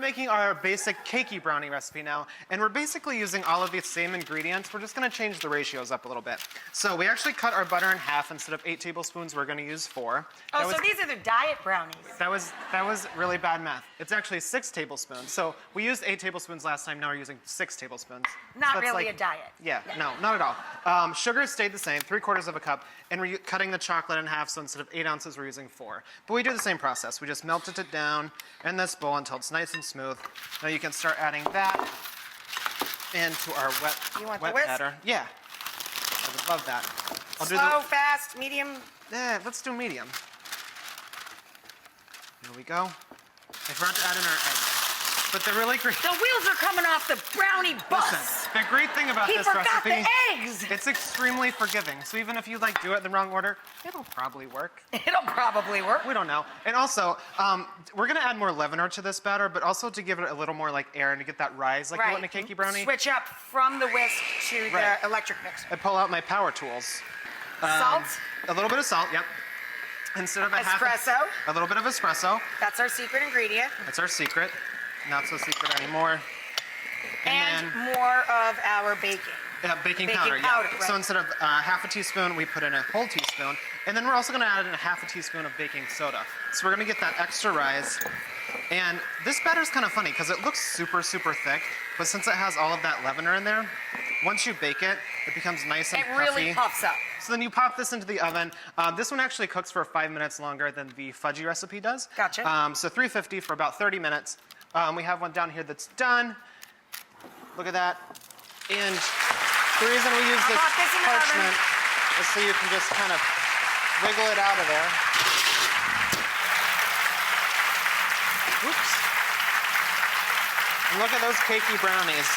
making our basic cakey brownie recipe now, and we're basically using all of the same ingredients. We're just gonna change the ratios up a little bit. So we actually cut our butter in half. Instead of 8 tablespoons, we're gonna use 4. Oh, so these are the diet brownies. That was really bad math. It's actually 6 tablespoons. So we used 8 tablespoons last time, now we're using 6 tablespoons. Not so really a diet. Yeah, no, not at all. Sugar stayed the same, 3/4 of a cup, and we're cutting the chocolate in half, so instead of 8 ounces, we're using 4. But we do the same process. We just melted it down in this bowl until it's nice and smooth. Now you can start adding that into our wet batter. Yeah, I would love that. Slow, fast, medium? Yeah, let's do medium. Here we go. I forgot to add in our eggs. But the really great... The wheels are coming off the brownie bus. Listen, the great thing about this recipe... recipe... He forgot the eggs! It's extremely forgiving. So even if you do it in the wrong order, it'll probably work. It'll probably work. We don't know. And also, we're gonna add more leavener to this batter, but also to give it a little more air and to get that rise like you want in a cakey brownie. Switch up from the whisk to the electric mixer. I pull out my power tools. Salt? A little bit of salt, yep. Instead of espresso. A little bit of espresso. That's our secret ingredient. That's our secret. Not so secret anymore. And more of our baking. Baking powder, right. So instead of half a teaspoon, we put in a whole teaspoon. And then we're also gonna add in a half a teaspoon of baking soda. So we're gonna get that extra rise. And this batter's kind of funny because it looks super, super thick, but since it has all of that leavener in there, once you bake it, it becomes nice and puffy. It really puffs up. So then you pop this into the oven. This one actually cooks for 5 minutes longer than the fudgy recipe does. Gotcha. So 350 for about 30 minutes. We have one down here that's done. Look at that. And the reason we use this parchment is so you can just kind of wiggle it out of there. Oops. And look at those cakey brownies.